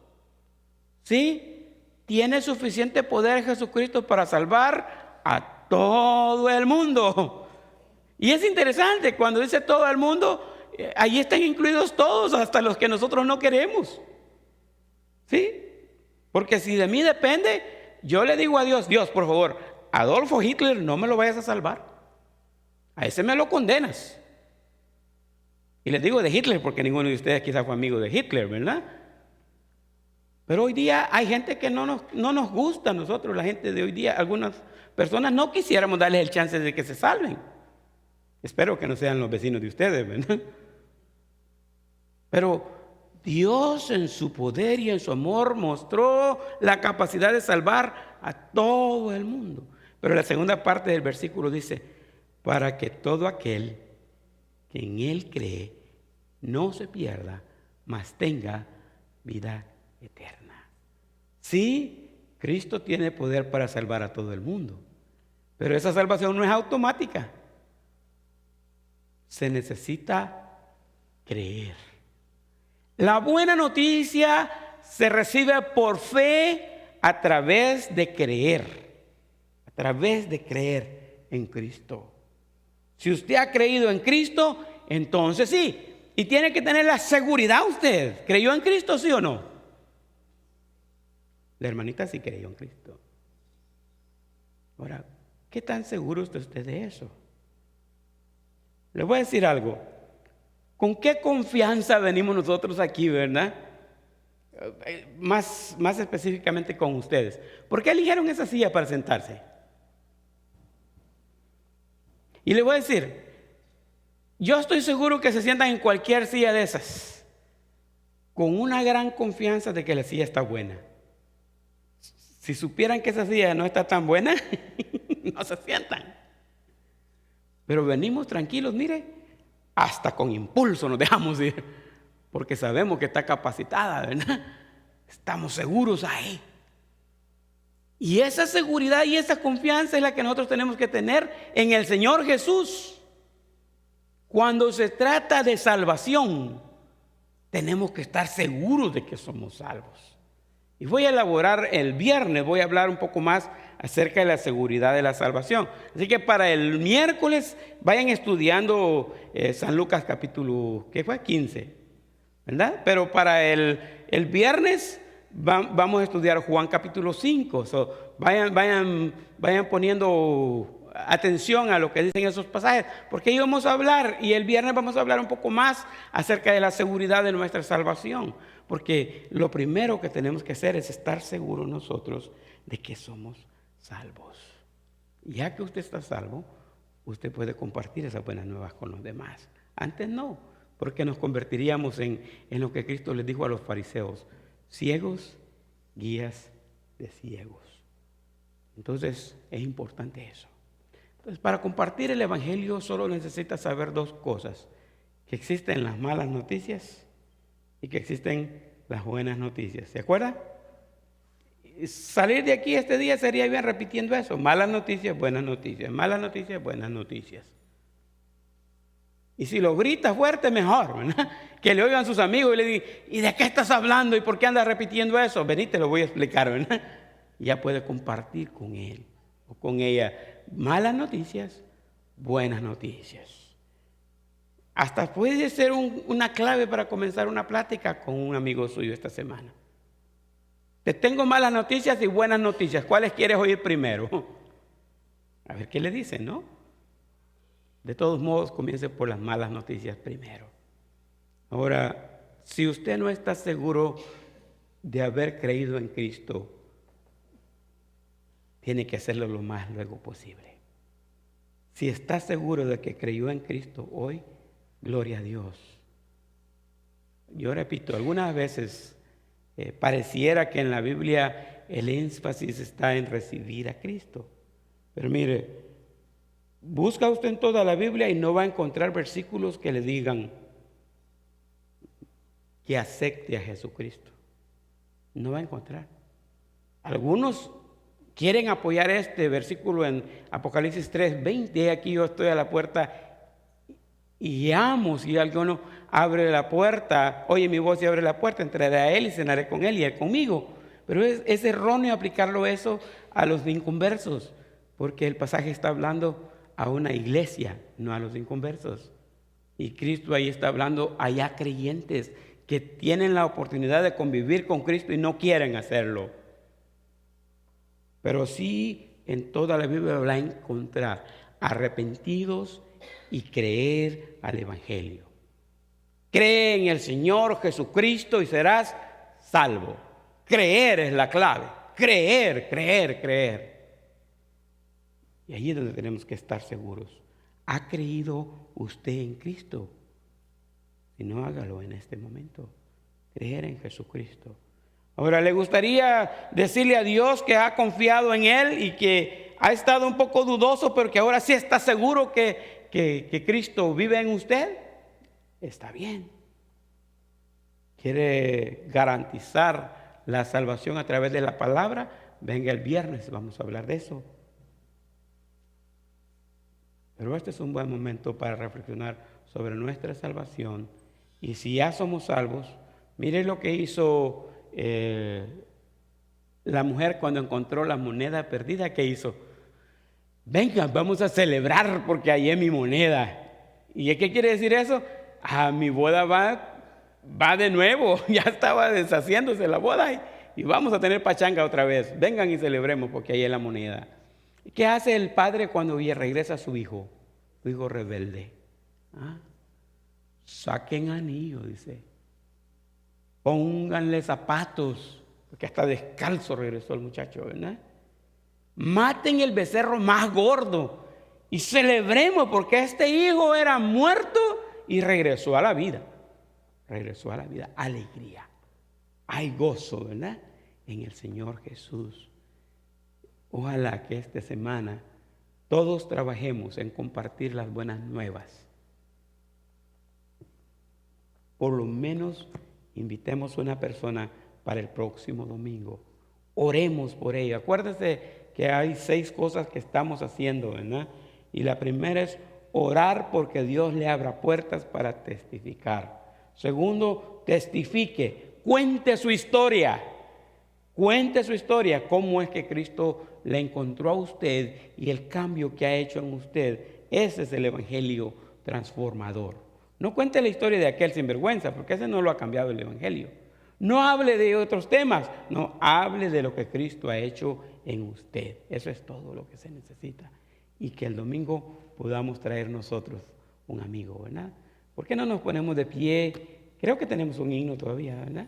¿Sí? Tiene suficiente poder Jesucristo para salvar a todo el mundo. Y es interesante, cuando dice todo el mundo, ahí están incluidos todos, hasta los que nosotros no queremos. ¿Sí? Porque si de mí depende, yo le digo a Dios, Dios, por favor, Adolfo Hitler no me lo vayas a salvar. A ese me lo condenas. Y les digo de Hitler porque ninguno de ustedes quizás fue amigo de Hitler, ¿verdad? Pero hoy día hay gente que no nos gusta a nosotros, la gente de hoy día. Algunas personas no quisiéramos darles el chance de que se salven. Espero que no sean los vecinos de ustedes, ¿verdad? Pero Dios en su poder y en su amor mostró la capacidad de salvar a todo el mundo. Pero la segunda parte del versículo dice: para que todo aquel que en Él cree no se pierda, mas tenga vida eterna. Sí, Cristo tiene poder para salvar a todo el mundo, pero esa salvación no es automática. se necesita creer. La buena noticia se recibe por fe a través de creer. A través de creer en Cristo. Si usted ha creído en Cristo, entonces sí. Y tiene que tener la seguridad usted. ¿Creyó en Cristo, sí o no? La hermanita sí creyó en Cristo. Ahora, ¿qué tan seguro está usted de eso? Le voy a decir algo. ¿Con qué confianza venimos nosotros aquí, verdad? Más específicamente con ustedes. ¿Por qué eligieron esa silla para sentarse? Y le voy a decir, yo estoy seguro que se sientan en cualquier silla de esas, con una gran confianza de que la silla está buena. Si supieran que esa silla no está tan buena, no se sientan. Pero venimos tranquilos, mire, hasta con impulso nos dejamos ir, porque sabemos que está capacitada, ¿verdad? Estamos seguros ahí. Y esa seguridad y esa confianza es la que nosotros tenemos que tener en el Señor Jesús. Cuando se trata de salvación, tenemos que estar seguros de que somos salvos. Y voy a elaborar el viernes, voy a hablar un poco más acerca de la seguridad de la salvación. Así que para el miércoles vayan estudiando San Lucas capítulo, ¿qué fue? 15, ¿verdad? Pero para el viernes vamos a estudiar Juan capítulo 5. Vayan poniendo atención a lo que dicen esos pasajes, porque ahí vamos a hablar, y el viernes vamos a hablar un poco más acerca de la seguridad de nuestra salvación, porque lo primero que tenemos que hacer es estar seguros nosotros de que somos salvos. Ya que usted está salvo, usted puede compartir esas buenas nuevas con los demás. Antes no, porque nos convertiríamos en lo que Cristo les dijo a los fariseos: ciegos, guías de ciegos. Entonces es importante eso. Entonces, para compartir el evangelio solo necesitas saber dos cosas: que existen las malas noticias y que existen las buenas noticias. ¿Se acuerda? Salir de aquí este día sería bien repitiendo eso: malas noticias, buenas noticias, malas noticias, buenas noticias. Y si lo grita fuerte, mejor, ¿verdad? Que le oigan sus amigos y le digan: ¿y de qué estás hablando? ¿Y por qué andas repitiendo eso? Vení, te lo voy a explicar, ¿verdad? Ya puede compartir con él o con ella malas noticias, buenas noticias. Hasta puede ser una clave para comenzar una plática con un amigo suyo esta semana. Te tengo malas noticias y buenas noticias. ¿Cuáles quieres oír primero? A ver qué le dicen, ¿no? De todos modos, comience por las malas noticias primero. Ahora, si usted no está seguro de haber creído en Cristo, tiene que hacerlo lo más luego posible. Si está seguro de que creyó en Cristo hoy, gloria a Dios. Yo repito, algunas veces pareciera que en la Biblia el énfasis está en recibir a Cristo. Pero mire, busca usted en toda la Biblia y no va a encontrar versículos que le digan que acepte a Jesucristo. No va a encontrar. Algunos quieren apoyar este versículo en Apocalipsis 3:20. Aquí yo estoy a la puerta y llamo. Si alguno abre la puerta, oye mi voz y abre la puerta, entraré a él y cenaré con él y él conmigo. Pero es erróneo aplicarlo eso a los inconversos, porque el pasaje está hablando a una iglesia, no a los inconversos. Y Cristo ahí está hablando a ya creyentes que tienen la oportunidad de convivir con Cristo y no quieren hacerlo. Pero sí, en toda la Biblia va a encontrar arrepentidos y creer al Evangelio. Cree en el Señor Jesucristo y serás salvo. Creer es la clave. Creer, creer, creer. Y ahí es donde tenemos que estar seguros. ¿Ha creído usted en Cristo? Si no, hágalo en este momento. Creer en Jesucristo. Ahora, ¿le gustaría decirle a Dios que ha confiado en Él y que ha estado un poco dudoso, pero que ahora sí está seguro que Cristo vive en usted? Está bien. ¿Quiere garantizar la salvación a través de la palabra? Venga el viernes, vamos a hablar de eso. Pero este es un buen momento para reflexionar sobre nuestra salvación. Y si ya somos salvos, mire lo que hizo la mujer cuando encontró la moneda perdida. ¿Qué hizo? Venga, vamos a celebrar porque hallé mi moneda. ¿Y qué quiere decir eso? Mi boda va de nuevo. Ya estaba deshaciéndose la boda y vamos a tener pachanga otra vez. Vengan y celebremos porque hallé la moneda. ¿Qué hace el padre cuando regresa a su hijo rebelde? Saquen anillo, dice. Pónganle zapatos, porque hasta descalzo regresó el muchacho, ¿verdad? Maten el becerro más gordo y celebremos porque este hijo era muerto y regresó a la vida. Regresó a la vida. Alegría. Hay gozo, ¿verdad? En el Señor Jesús. Ojalá que esta semana todos trabajemos en compartir las buenas nuevas. Por lo menos invitemos a una persona para el próximo domingo. Oremos por ella. Acuérdense que hay 6 cosas que estamos haciendo, ¿verdad? Y la primera es orar porque Dios le abra puertas para testificar. Segundo, testifique. Cuente su historia. Cuente su historia. Cómo es que Cristo le encontró a usted y el cambio que ha hecho en usted. Ese es el evangelio transformador. No cuente la historia de aquel sinvergüenza, porque ese no lo ha cambiado el evangelio. No hable de otros temas, no, hable de lo que Cristo ha hecho en usted. Eso es todo lo que se necesita. Y que el domingo podamos traer nosotros un amigo, ¿verdad? ¿Por qué no nos ponemos de pie? Creo que tenemos un himno todavía, ¿verdad?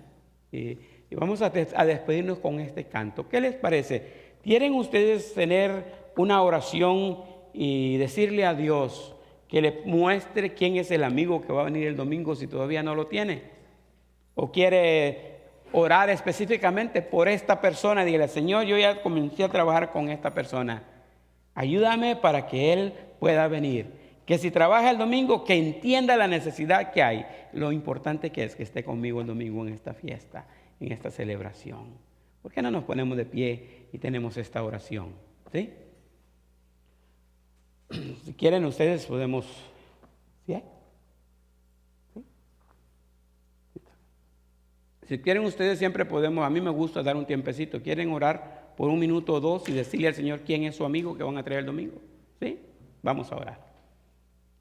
Y vamos a despedirnos con este canto. ¿Qué les parece? ¿Quieren ustedes tener una oración y decirle a Dios que le muestre quién es el amigo que va a venir el domingo si todavía no lo tiene? ¿O quiere orar específicamente por esta persona? Dígale, Señor, yo ya comencé a trabajar con esta persona. Ayúdame para que él pueda venir. Que si trabaja el domingo, que entienda la necesidad que hay. Lo importante que es que esté conmigo el domingo en esta fiesta, en esta celebración. ¿Por qué no nos ponemos de pie y tenemos esta oración? ¿Sí? Si quieren ustedes podemos... ¿Sí? ¿Sí? Si quieren ustedes siempre podemos, a mí me gusta dar un tiempecito. ¿Quieren orar por 1 minuto o 2 y decirle al Señor quién es su amigo que van a traer el domingo? ¿Sí? Vamos a orar.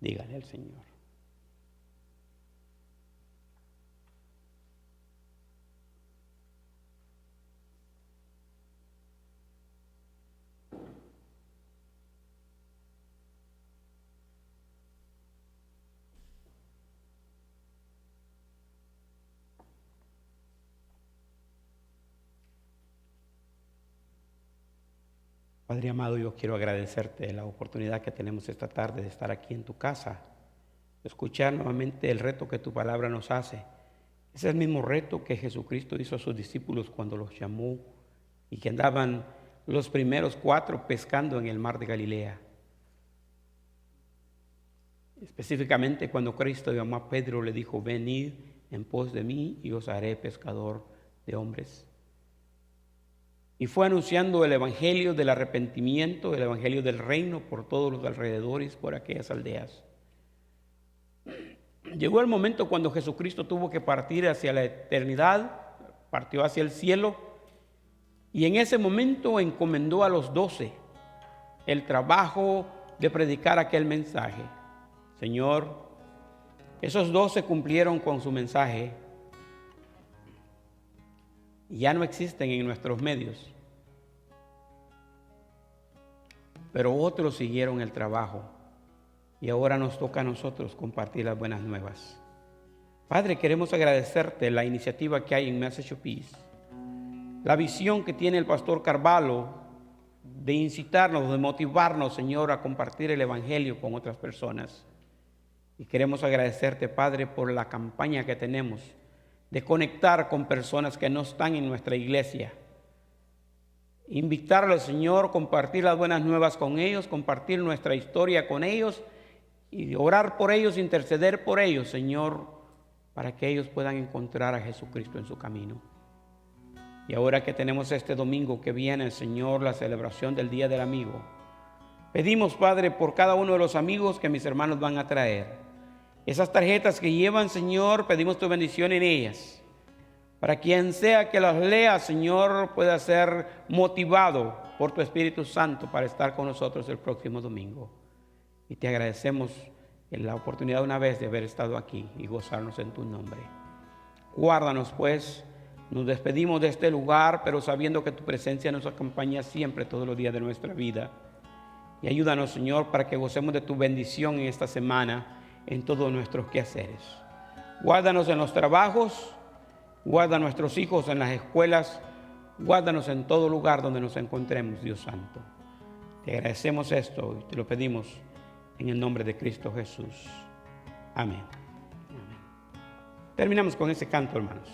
Dígale al Señor. Padre amado, yo quiero agradecerte la oportunidad que tenemos esta tarde de estar aquí en tu casa, de escuchar nuevamente el reto que tu palabra nos hace. Es el mismo reto que Jesucristo hizo a sus discípulos cuando los llamó y que andaban los primeros 4 pescando en el mar de Galilea. Específicamente cuando Cristo llamó a Pedro, le dijo, venid en pos de mí y os haré pescador de hombres. Y fue anunciando el evangelio del arrepentimiento, el evangelio del reino por todos los alrededores, por aquellas aldeas. Llegó el momento cuando Jesucristo tuvo que partir hacia la eternidad, partió hacia el cielo, y en ese momento encomendó a los 12 el trabajo de predicar aquel mensaje. Señor, esos 12 cumplieron con su mensaje y ya no existen en nuestros medios. Pero otros siguieron el trabajo y ahora nos toca a nosotros compartir las buenas nuevas. Padre, queremos agradecerte la iniciativa que hay en Message of Peace, la visión que tiene el pastor Carvalho de incitarnos, de motivarnos, Señor, a compartir el evangelio con otras personas. Y queremos agradecerte, Padre, por la campaña que tenemos de conectar con personas que no están en nuestra iglesia. Invitarles, Señor, compartir las buenas nuevas con ellos, compartir nuestra historia con ellos y orar por ellos, interceder por ellos, Señor, para que ellos puedan encontrar a Jesucristo en su camino. Y ahora que tenemos este domingo que viene, Señor, la celebración del Día del Amigo, pedimos, Padre, por cada uno de los amigos que mis hermanos van a traer, Esas tarjetas que llevan, Señor, pedimos tu bendición en ellas. Para quien sea que las lea, Señor, pueda ser motivado por tu Espíritu Santo para estar con nosotros el próximo domingo. Y te agradecemos en la oportunidad una vez de haber estado aquí y gozarnos en tu nombre. Guárdanos, pues. Nos despedimos de este lugar, pero sabiendo que tu presencia nos acompaña siempre, todos los días de nuestra vida. Y ayúdanos, Señor, para que gocemos de tu bendición en esta semana, en todos nuestros quehaceres. Guárdanos en los trabajos, guarda a nuestros hijos en las escuelas, guárdanos en todo lugar donde nos encontremos, Dios Santo. Te agradecemos esto y te lo pedimos en el nombre de Cristo Jesús. Amén. Amén. Terminamos con ese canto, hermanos.